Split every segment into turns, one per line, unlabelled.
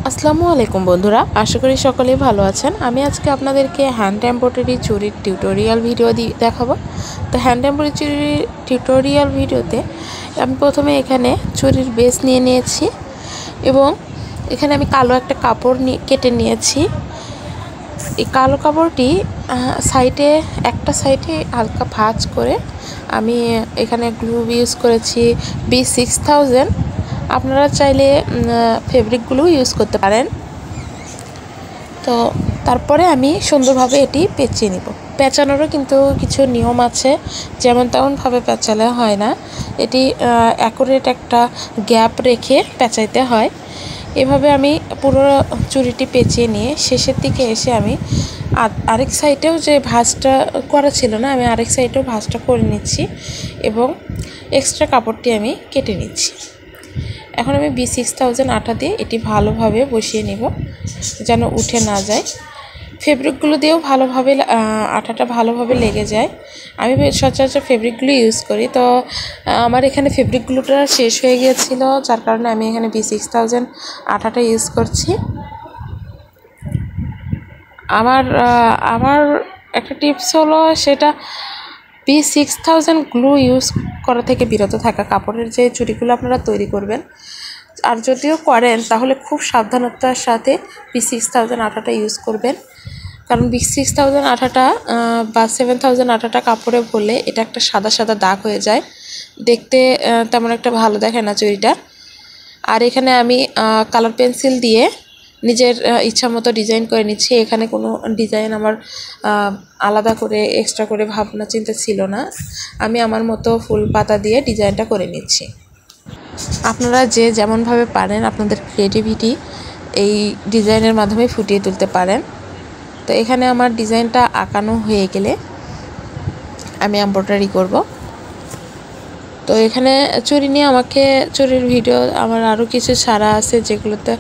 আসসালামু আলাইকুম বন্ধুরা, আশা করি সকলেই ভালো আছেন। আমি আজকে আপনাদেরকে হ্যান্ড এমব্রয়ডারি চুড়ির টিউটোরিয়াল ভিডিও দেখাবো। তো হ্যান্ড এমব্রয়ডারি চুড়ির টিউটোরিয়াল ভিডিওতে আমি প্রথমে এখানে চুড়ির বেস নিয়ে নিয়েছি এবং এখানে আমি কালো একটা কাপড় কেটে নিয়েছি। এই কালো কাপড়টি একটা সাইডে হালকা ভাঁজ করে আমি এখানে গ্লু ইউজ করেছি B6000। আপনারা চাইলে ফেব্রিকগুলো ইউজ করতে পারেন। তো তারপরে আমি সুন্দরভাবে এটি পেঁচিয়ে নিব। পেঁচানোরও কিন্তু কিছু নিয়ম আছে, যেমন তেমনভাবে পেঁচালে হয় না, এটি অ্যাকুরেট একটা গ্যাপ রেখে পেঁচাইতে হয়। এভাবে আমি পুরো চুড়িটি পেঁচিয়ে নিয়ে শেষের দিকে এসে আমি আরেক সাইডেও যে ভাঁজটা করা ছিল না, আমি আরেক সাইডেও ভাঁজটা করে নিচ্ছি এবং এক্সট্রা কাপড়টি আমি কেটে নিচ্ছি। এখন আমি B6000 আঠা দিয়ে এটি ভালোভাবে বসিয়ে নেব যেন উঠে না যায়। ফেব্রিকগুলো দিয়েও ভালোভাবে আঠাটা ভালোভাবে লেগে যায়। আমি সচরাচর ফেব্রিকগুলো ইউজ করি, তো আমার এখানে ফেব্রিকগুলোটা শেষ হয়ে গিয়েছিল, যার কারণে আমি এখানে B6000 আঠাটা ইউজ করছি। আমার একটা টিপস হলো, সেটা B6000 গ্লু ইউজ করা থেকে বিরত থাকা। কাপড়ের যে চুড়িগুলো আপনারা তৈরি করবেন, আর যদিও করেন তাহলে খুব সাবধানতার সাথে B6000 আঠাটা ইউজ করবেন, কারণ B6000 আঠাটা বা 7000 আঠাটা কাপড়ে ভরলে এটা একটা সাদা সাদা দাগ হয়ে যায়, দেখতে তেমন একটা ভালো দেখে না চুড়িটা। আর এখানে আমি কালার পেন্সিল দিয়ে নিজের ইচ্ছা মতো ডিজাইন করে নিচ্ছি। এখানে কোনো ডিজাইন আমার আলাদা করে এক্সট্রা করে ভাবনা চিন্তা ছিল না, আমি আমার মতো ফুল পাতা দিয়ে ডিজাইনটা করে নিচ্ছি। আপনারা যে যেমনভাবে পারেন আপনাদের ক্রিয়েটিভিটি এই ডিজাইনের মাধ্যমে ফুটিয়ে তুলতে পারেন। তো এখানে আমার ডিজাইনটা আঁকানো হয়ে গেলে আমি এমব্রয়ডারি করব। তো এখানে চুড়ি নিয়ে চুড়ির ভিডিও আমার আরও কিছু ছাড়া আছে, যেগুলোতে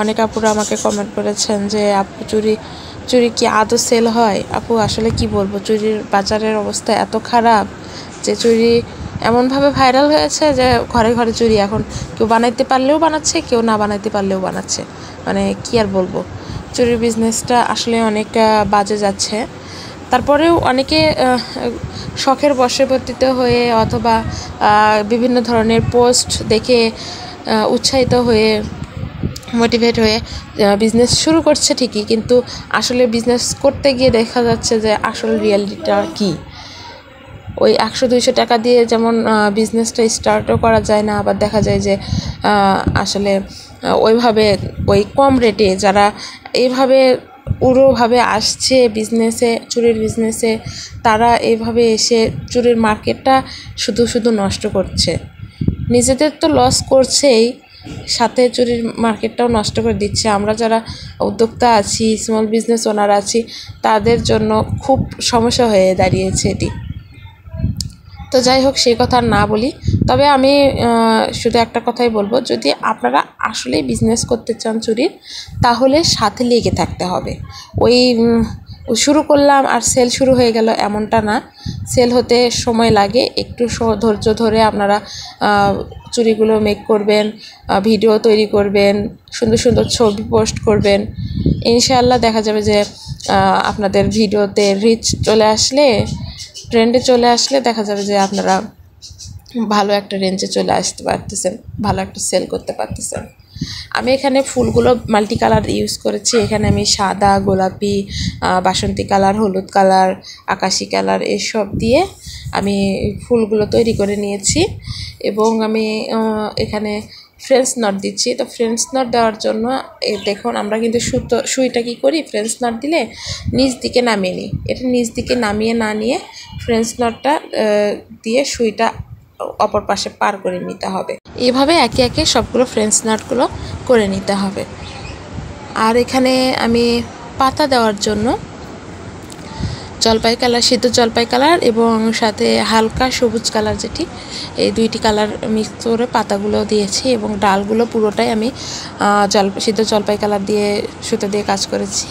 অনেক আপুরা আমাকে কমেন্ট করেছেন যে আপু চুড়ি কি আদৌ সেল হয়? আপু আসলে কি বলবো, চুড়ির বাজারের অবস্থা এত খারাপ যে চুড়ি এমনভাবে ভাইরাল হয়েছে যে ঘরে ঘরে চুড়ি এখন কেউ বানাইতে পারলেও বানাচ্ছে, কেউ না বানাইতে পারলেও বানাচ্ছে। মানে কি আর বলবো, চুড়ির বিজনেসটা আসলে অনেক বাজে যাচ্ছে। তারপরেও অনেকে শখের বশবর্তীত হয়ে অথবা বিভিন্ন ধরনের পোস্ট দেখে উৎসাহিত হয়ে মোটিভেট হয়ে বিজনেস শুরু করছে ঠিকই, কিন্তু আসলে বিজনেস করতে গিয়ে দেখা যাচ্ছে যে আসল রিয়ালিটিটা কী। ওই 100-200 টাকা দিয়ে যেমন বিজনেসটা স্টার্টও করা যায় না, আবার দেখা যায় যে আসলে ওই কম রেটে যারা এইভাবে উড়োভাবে আসছে চুড়ির বিজনেসে, তারা এইভাবে এসে চুড়ির মার্কেটটা শুধু নষ্ট করছে। নিজেদের তো লস করছেই, সাথে চুড়ির মার্কেটটাও নষ্ট করে দিচ্ছে। আমরা যারা উদ্যোক্তা আছি, স্মল বিজনেস ওনার আছি, তাদের জন্য খুব সমস্যা হয়ে দাঁড়িয়েছে এটি। তো যাই হোক, সেই কথা না বলি, তবে আমি শুধু একটা কথাই বলবো, যদি আপনারা আসলেই বিজনেস করতে চান চুড়ির, তাহলে সাথে লেগে থাকতে হবে। ওই শুরু করলাম আর সেল শুরু হয়ে গেল এমনটা না, সেল হতে সময় লাগে। একটু ধৈর্য ধরে আপনারা চুড়িগুলো মেক করবেন, ভিডিও তৈরি করবেন, সুন্দর সুন্দর ছবি পোস্ট করবেন, ইনশাআল্লাহ দেখা যাবে যে আপনাদের ভিডিওতে রিচ চলে আসলে, ট্রেন্ডে চলে আসলে দেখা যাবে যে আপনারা ভালো একটা রেঞ্জে চলে আসতে পারতেছেন, ভালো একটা সেল করতে পারতেছেন। আমি এখানে ফুলগুলো মাল্টি কালার ইউজ করেছি। এখানে আমি সাদা, গোলাপি, বাসন্তী কালার, হলুদ কালার, আকাশি কালার এসব দিয়ে আমি ফুলগুলো তৈরি করে নিয়েছি এবং আমি এখানে ফ্রেঞ্চ নট দিচ্ছি। তো ফ্রেঞ্চ নট দেওয়ার জন্য দেখুন, আমরা কিন্তু সুইটা কী করি, ফ্রেঞ্চ নট দিলে নিচ দিকে নামিয়ে নিই। এটা নিচ দিকে নামিয়ে না নিয়ে ফ্রেঞ্চ নটটা দিয়ে সুইটা অপর পাশে পার করে নিতে হবে। এইভাবে একে একে সবগুলো ফ্রেঞ্চ নটগুলো করে নিতে হবে। আর এখানে আমি পাতা দেওয়ার জন্য জলপাই কালার, সিদ্ধ জলপাই কালার এবং সাথে হালকা সবুজ কালার, যেটি এই দুইটি কালার মিক্স করে পাতাগুলো দিয়েছি এবং ডালগুলো পুরোটাই আমি সিদ্ধ জলপাই কালার দিয়ে সুতো দিয়ে কাজ করেছি।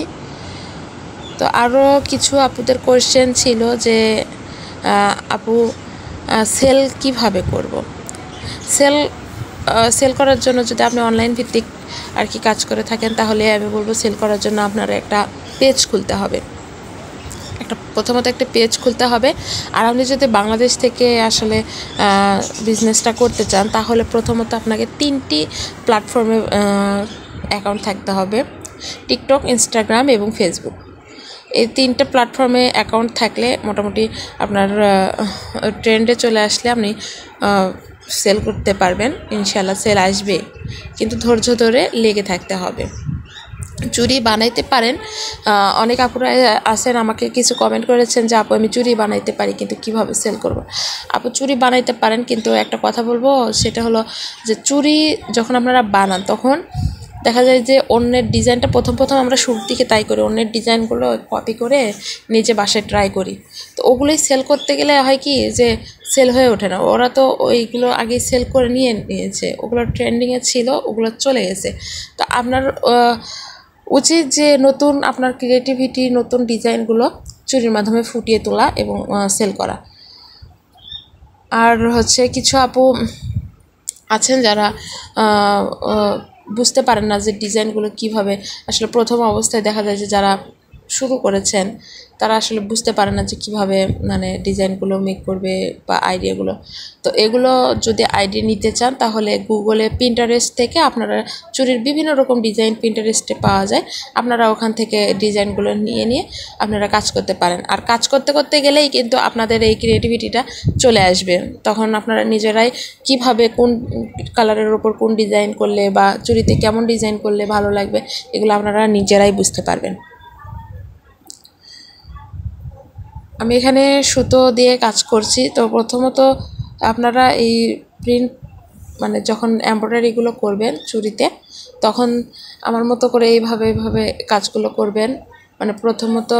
তো আরও কিছু আপুদের কোয়েশ্চেন ছিল যে আপু সেল কিভাবে করব। সেল সেল করার জন্য যদি আপনি অনলাইন ভিত্তিক আর কি কাজ করে থাকেন, তাহলে আমি বলবো সেল করার জন্য আপনার একটা পেজ খুলতে হবে। প্রথমত একটা পেজ খুলতে হবে। আর আপনি যদি বাংলাদেশ থেকে আসলে বিজনেসটা করতে চান, তাহলে প্রথমত আপনাকে 3টি প্ল্যাটফর্মে অ্যাকাউন্ট থাকতে হবে, টিকটক, ইনস্টাগ্রাম এবং ফেসবুক। এই 3টে প্ল্যাটফর্মে অ্যাকাউন্ট থাকলে মোটামুটি আপনার ট্রেন্ডে চলে আসলে আপনি সেল করতে পারবেন। ইনশাল্লাহ সেল আসবে, কিন্তু ধৈর্য ধরে লেগে থাকতে হবে। চুড়ি বানাইতে পারেন, অনেক আপুরা আছেন আমাকে কিছু কমেন্ট করেছেন যে আপু আমি চুড়ি বানাইতে পারি, কিন্তু কিভাবে সেল করব। আপু চুড়ি বানাইতে পারেন, কিন্তু একটা কথা বলবো, সেটা হলো যে চুড়ি যখন আপনারা বানান তখন দেখা যায় যে অন্যের ডিজাইনটা প্রথম আমরা শুরুর দিকে তাই করি, অন্যের ডিজাইনগুলো কপি করে নিজে বাসায় ট্রাই করি। তো ওগুলোই সেল করতে গেলে হয় কি যে সেল হয়ে ওঠে না। ওরা তো ওইগুলো আগে সেল করে নিয়েছে, ওগুলো ট্রেন্ডিংয়ে ছিল, ওগুলো চলে গেছে। তো আপনার উচিত যে নতুন আপনার ক্রিয়েটিভিটি, নতুন ডিজাইনগুলো চুরির মাধ্যমে ফুটিয়ে তোলা এবং সেল করা। আর হচ্ছে কিছু আপু আছেন যারা বুঝতে পারেন না যে ডিজাইনগুলো কিভাবে আসলে প্রথম অবস্থায় দেখা যায় যে যারা শুরু করেছেন তারা আসলে বুঝতে পারে না যে কীভাবে মানে ডিজাইনগুলো মেক করবে বা আইডিয়াগুলো। তো এগুলো যদি আইডিয়া নিতে চান, তাহলে গুগলে পিন্টারেস্ট থেকে আপনারা চুরির বিভিন্ন রকম ডিজাইন পিন্টারেস্টে পাওয়া যায়, আপনারা ওখান থেকে ডিজাইনগুলো নিয়ে আপনারা কাজ করতে পারেন। আর কাজ করতে গেলেই কিন্তু আপনাদের এই ক্রিয়েটিভিটিটা চলে আসবে। তখন আপনারা নিজেরাই কিভাবে কোন কালারের ওপর কোন ডিজাইন করলে বা চুরিতে কেমন ডিজাইন করলে ভালো লাগবে, এগুলো আপনারা নিজেরাই বুঝতে পারবেন। আমি এখানে সুতো দিয়ে কাজ করছি। তো প্রথমত আপনারা এই প্রিন্ট মানে যখন এমব্রয়ডারিগুলো করবেন চুড়িতে, তখন আমার মতো করে এইভাবে কাজগুলো করবেন। মানে প্রথমত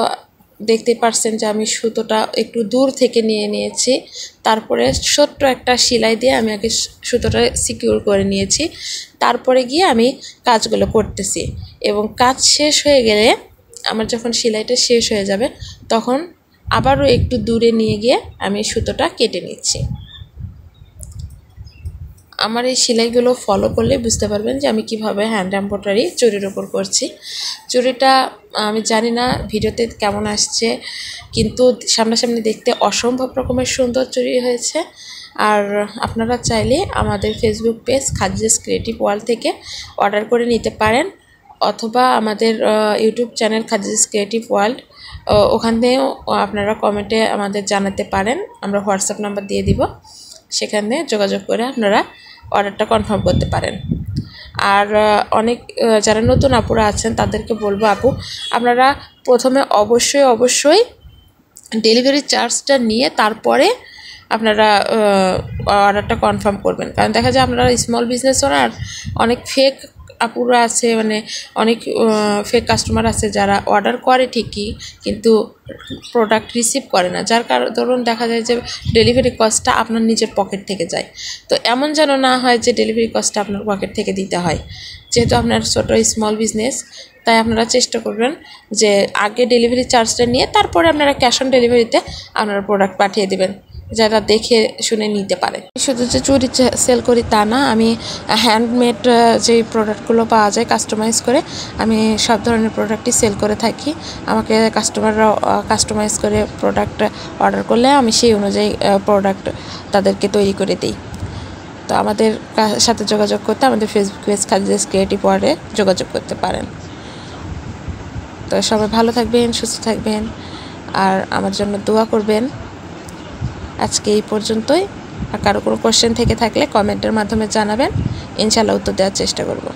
দেখতে পারছেন যে আমি সুতোটা একটু দূর থেকে নিয়েছি, তারপরে ছোট্ট একটা সেলাই দিয়ে আমি আগে সুতোটা সিকিউর করে নিয়েছি, তারপরে গিয়ে আমি কাজগুলো করতেছি। এবং কাজ শেষ হয়ে গেলে, আমার যখন সেলাইটা শেষ হয়ে যাবে, তখন আবারও একটু দূরে নিয়ে গিয়ে আমি সুতোটা কেটে নিচ্ছি। আমার এই সেলাইগুলো ফলো করলে বুঝতে পারবেন যে আমি কিভাবে হ্যান্ড এমব্রয়ডারি চুড়ির ওপর করছি। চুড়িটা আমি জানি না ভিডিওতে কেমন আসছে, কিন্তু সামনাসামনি দেখতে অসম্ভব রকমের সুন্দর চুড়ি হয়েছে। আর আপনারা চাইলে আমাদের Facebook page Khadija's creative world থেকে অর্ডার করে নিতে পারেন, অথবা আমাদের YouTube channel Khadija's creative world, ওখান থেকেও আপনারা কমেন্টে আমাদের জানাতে পারেন, আমরা হোয়াটসঅ্যাপ নাম্বার দিয়ে দিব, সেখানে যোগাযোগ করে আপনারা অর্ডারটা কনফার্ম করতে পারেন। আর অনেক যারা নতুন আপুরা আছেন তাদেরকে বলবো, আপু আপনারা প্রথমে অবশ্যই ডেলিভারি চার্জটা নিয়ে তারপরে আপনারা অর্ডারটা কনফার্ম করবেন। কারণ দেখা যায় আপনারা স্মল বিজনেস ওনার, অনেক ফেক আপুরা আছে, মানে অনেক ফেক কাস্টমার আছে যারা অর্ডার করে ঠিকই, কিন্তু প্রোডাক্ট রিসিভ করে না, যার কারণ ধরুন দেখা যায় যে ডেলিভারি কস্টটা আপনার নিজের পকেট থেকে যায়। তো এমন যেন না হয় যে ডেলিভারি কস্টটা আপনার পকেট থেকে দিতে হয়। যেহেতু আপনার ছোটো স্মল বিজনেস, তাই আপনারা চেষ্টা করবেন যে আগে ডেলিভারি চার্জটা নিয়ে তারপরে আপনারা ক্যাশ অন ডেলিভারিতে আপনারা প্রোডাক্ট পাঠিয়ে দেবেন, যারা দেখে শুনে নিতে পারে। শুধু যে চুড়ি সেল করি তা না, আমি হ্যান্ডমেড যে প্রোডাক্টগুলো পাওয়া যায় কাস্টমাইজ করে, আমি সব ধরনের প্রোডাক্টই সেল করে থাকি। আমাকে কাস্টমাররা কাস্টমাইজ করে প্রোডাক্ট অর্ডার করলে আমি সেই অনুযায়ী প্রোডাক্ট তাদেরকে তৈরি করে দিই। তো আমাদের সাথে যোগাযোগ করতে আমাদের ফেসবুক পেজ খাদিজাস ক্রিয়েটিভ ওয়ার্ল্ডে যোগাযোগ করতে পারেন। তো সবাই ভালো থাকবেন, সুস্থ থাকবেন, আর আমার জন্য দোয়া করবেন। আজকে এই পর্যন্তই। আর কারো কোনো কোশ্চেন থেকে থাকলে কমেন্টের মাধ্যমে জানাবেন, ইনশাআল্লাহ উত্তর দেওয়ার চেষ্টা করব।